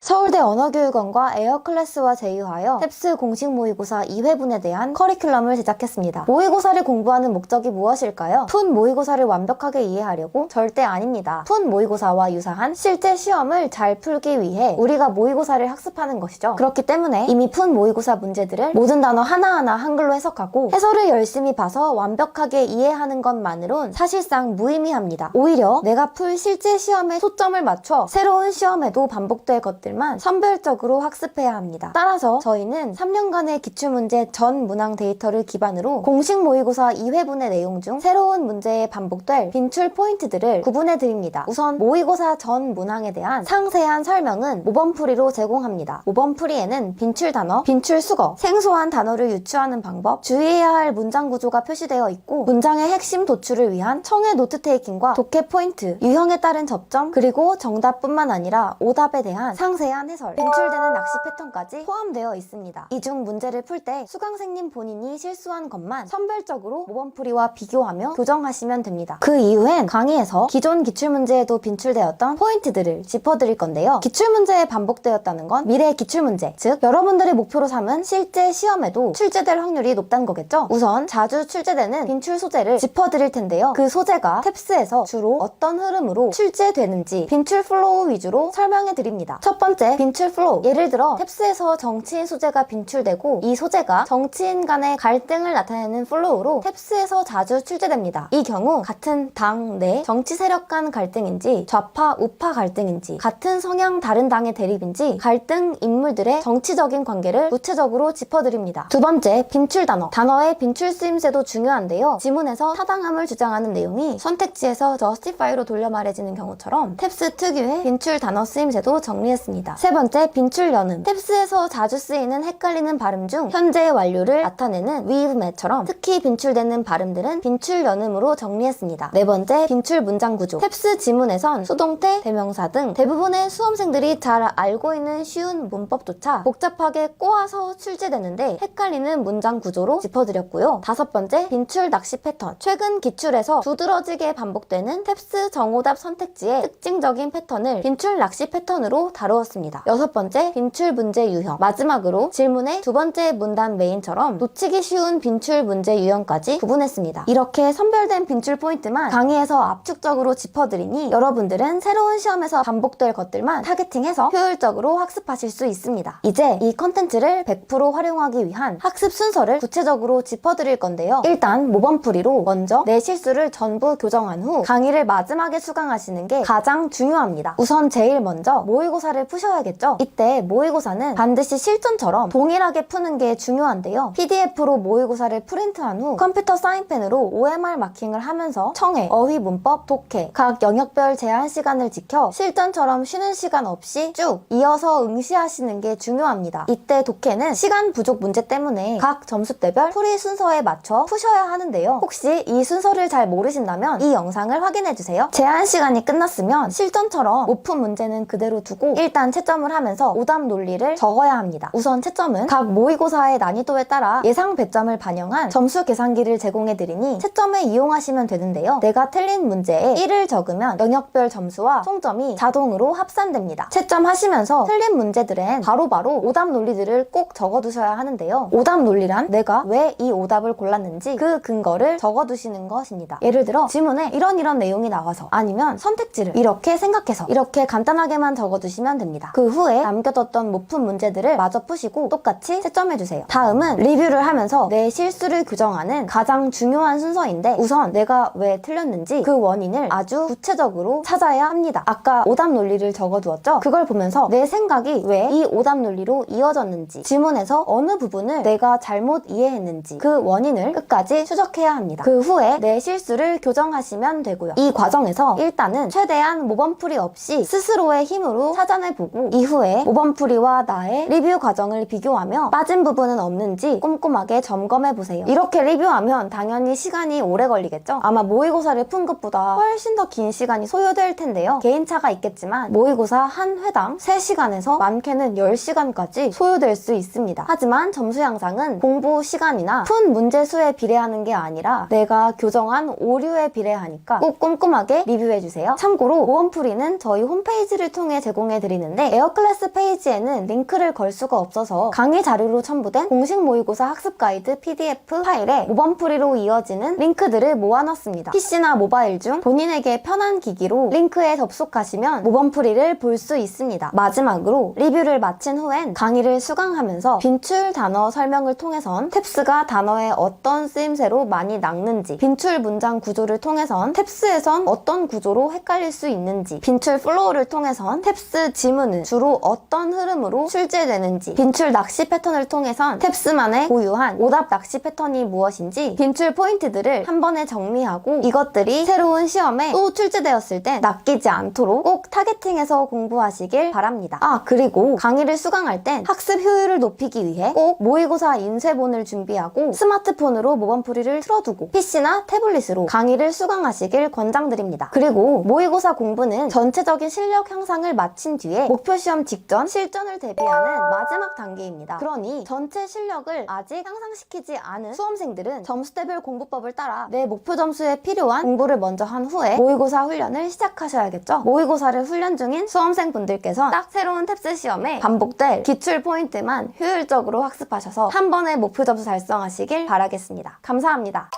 서울대 언어교육원과 에어클래스와 제휴하여 탭스 공식 모의고사 2회분에 대한 커리큘럼을 제작했습니다. 모의고사를 공부하는 목적이 무엇일까요? 푼 모의고사를 완벽하게 이해하려고? 절대 아닙니다. 푼 모의고사와 유사한 실제 시험을 잘 풀기 위해 우리가 모의고사를 학습하는 것이죠. 그렇기 때문에 이미 푼 모의고사 문제들을 모든 단어 하나하나 한글로 해석하고 해설을 열심히 봐서 완벽하게 이해하는 것만으론 사실상 무의미합니다. 오히려 내가 풀 실제 시험에 초점을 맞춰 새로운 시험에도 반복될 것들만 선별적으로 학습해야 합니다. 따라서 저희는 3년간의 기출문제 전 문항 데이터를 기반으로 공식 모의고사 2회분의 내용 중 새로운 문제에 반복될 빈출 포인트들을 구분해 드립니다. 우선 모의고사 전 문항에 대한 상세한 설명은 모범풀이로 제공합니다. 모범풀이에는 빈출 단어, 빈출 수거, 생소한 단어를 유추하는 방법, 주의해야 할 문장 구조가 표시되어 있고 문장의 핵심 도출을 위한 청해 노트 테이킹과 독해 포인트, 유형에 따른 접점, 그리고 정답뿐만 아니라 오답에 대한 상세한 해설, 빈출되는 낚시 패턴까지 포함되어 있습니다. 이 중 문제를 풀 때 수강생님 본인이 실수한 것만 선별적으로 모범풀이와 비교하며 교정하시면 됩니다. 그 이후엔 강의에서 기존 기출문제에도 빈출되었던 포인트들을 짚어드릴 건데요. 기출문제에 반복되었다는 건 미래 기출문제, 즉 여러분들이 목표로 삼은 실제 시험에도 출제될 확률이 높다는 거겠죠? 우선 자주 출제되는 빈출 소재를 짚어드릴 텐데요. 그 소재가 탭스에서 주로 어떤 흐름으로 출제되는지 빈출 플로우 위주로 설명해드립니다. 첫 번째, 빈출 플로우. 예를 들어 탭스에서 정치인 소재가 빈출되고 이 소재가 정치인 간의 갈등을 나타내는 플로우로 탭스에서 자주 출제됩니다. 이 경우 같은 당 내 정치 세력 간 갈등인지 좌파 우파 갈등인지 같은 성향 다른 당의 대립인지 갈등 인물들의 정치적인 관계를 구체적으로 짚어드립니다. 두 번째, 빈출 단어. 단어의 빈출 쓰임새도 중요한데요. 지문에서 타당함을 주장하는 내용이 선택지에서 justify로 돌려 말해지는 경우처럼 탭스 특유의 빈출 단어 쓰임새도 정리했습니다. 세 번째, 빈출 연음. 탭스에서 자주 쓰이는 헷갈리는 발음 중 현재의 완료를 나타내는 with mat처럼 특히 빈출되는 발음들은 빈출 연음으로 정리했습니다. 네 번째, 빈출 문장 구조. 탭스 지문에선 수동태, 대명사 등 대부분의 수험생들이 잘 알고 있는 쉬운 문법조차 복잡하게 꼬아서 출제되는데 헷갈리는 문장 구조로 짚어드렸고요. 다섯 번째, 빈출 낚시 패턴. 최근 기출에서 두드러지게 반복되는 탭스 정오답 선택지의 특징적인 패턴을 빈출 낚시 패턴으로 다루었습니다. 여섯 번째, 빈출 문제 유형. 마지막으로 질문의 두 번째 문단 메인처럼 놓치기 쉬운 빈출 문제 유형까지 구분했습니다. 이렇게 선별된 빈출 포인트만 강의에서 압축적으로 짚어드리니 여러분들은 새로운 시험에서 반복될 것들만 타겟팅해서 효율적으로 학습하실 수 있습니다. 이제 이 컨텐츠를 100% 활용하기 위한 학습 순서를 구체적으로 짚어드릴 건데요. 일단 모범풀이로 먼저 내 실수를 전부 교정한 후 강의를 마지막에 수강하시는 게 가장 중요합니다. 우선 제일 먼저 모의고사를 푸셔야겠죠? 이때 모의고사는 반드시 실전처럼 동일하게 푸는 게 중요한데요. PDF로 모의고사를 프린트한 후 컴퓨터 사인펜으로 OMR 마킹을 하면서 청해, 어휘, 문법, 독해 각 영역별 제한 시간을 지켜 실전처럼 쉬는 시간 없이 쭉 이어서 응시하시는 게 중요합니다. 이때 독해는 시간 부족 문제 때문에 각 점수대별 풀이 순서에 맞춰 푸셔야 하는데요. 혹시 이 순서를 잘 모르신다면 이 영상을 확인해주세요. 제한 시간이 끝났으면 실전처럼 오픈 문제는 그대로 두고 일단 채점을 하면서 오답 논리를 적어야 합니다. 우선 채점은 각 모의고사의 난이도에 따라 예상 배점을 반영한 점수 계산기를 제공해드리니 채점에 이용하시면 되는데요. 내가 틀린 문제에 1을 적으면 영역별 점수와 총점이 자동으로 합산됩니다. 채점하시면서 틀린 문제들엔 바로바로 오답 논리들을 꼭 적어두셔야 하는데요. 오답 논리란 내가 왜 이 오답을 골랐는지 그 근거를 적어두시는 것입니다. 예를 들어 지문에 이런 내용이 나와서 아니면 선택지를 이렇게 생각해서 이렇게 간단하게만 적어두시면 됩니다. 그 후에 남겨뒀던 모품 문제들을 마저 푸시고 똑같이 채점해주세요. 다음은 리뷰를 하면서 내 실수를 규정하는 가장 중요한 순서인데 우선 내가 왜 틀렸는지 그 원인을 아주 구체적으로 찾아야 합니다. 아까 오답 논리를 적어두었죠? 그걸 보면서 내 생각이 왜 이 오답 논리로 이어졌는지 지문에서 어느 부분을 내가 잘못 이해했는지 그 원인을 끝까지 추적해야 합니다. 그 후에 내 실수를 교정하시면 되고요. 이 과정에서 일단은 최대한 모범풀이 없이 스스로의 힘으로 찾아내보고 이후에 모범풀이와 나의 리뷰 과정을 비교하며 빠진 부분은 없는지 꼼꼼하게 점검해보세요. 이렇게 리뷰하면 당연히 시간이 오래 걸리겠죠? 아마 모의고사를 푼 것보다 훨씬 더 긴 시간이 소요될 텐데요. 개인차가 있겠지만 모의고사 한 회당 3시간에서 많게는 10시간까지 소요될 수 있습니다. 하지만 점수 향상은 공부 시간이나 푼 문제 수에 비례하는 게 아니라 내가 교정한 오류에 비례하니까 꼭 꼼꼼하게 리뷰해주세요. 참고로 모범풀이는 저희 홈페이지를 통해 제공해드리는데 있는데 에어클래스 페이지에는 링크를 걸 수가 없어서 강의 자료로 첨부된 공식 모의고사 학습 가이드 PDF 파일에 모범풀이로 이어지는 링크들을 모아놨습니다. PC나 모바일 중 본인에게 편한 기기로 링크에 접속하시면 모범풀이를 볼 수 있습니다. 마지막으로 리뷰를 마친 후엔 강의를 수강하면서 빈출 단어 설명을 통해선 탭스가 단어에 어떤 쓰임새로 많이 낚는지, 빈출 문장 구조를 통해선 탭스에선 어떤 구조로 헷갈릴 수 있는지, 빈출 플로우를 통해선 탭스 지문은 주로 어떤 흐름으로 출제되는지, 빈출 낚시 패턴을 통해선 탭스만의 고유한 오답 낚시 패턴이 무엇인지 빈출 포인트들을 한 번에 정리하고 이것들이 새로운 시험에 또 출제되었을 때 낚이지 않도록 꼭 타겟팅해서 공부하시길 바랍니다. 그리고 강의를 수강할 땐 학습 효율을 높이기 위해 꼭 모의고사 인쇄본을 준비하고 스마트폰으로 모범풀이를 틀어두고 PC나 태블릿으로 강의를 수강하시길 권장드립니다. 그리고 모의고사 공부는 전체적인 실력 향상을 마친 뒤에 목표시험 직전 실전을 대비하는 마지막 단계입니다. 그러니 전체 실력을 아직 향상시키지 않은 수험생들은 점수대별 공부법을 따라 내 목표 점수에 필요한 공부를 먼저 한 후에 모의고사 훈련을 시작하셔야겠죠. 모의고사를 훈련 중인 수험생분들께서 딱 새로운 탭스 시험에 반복될 기출 포인트만 효율적으로 학습하셔서 한 번에 목표 점수 달성하시길 바라겠습니다. 감사합니다.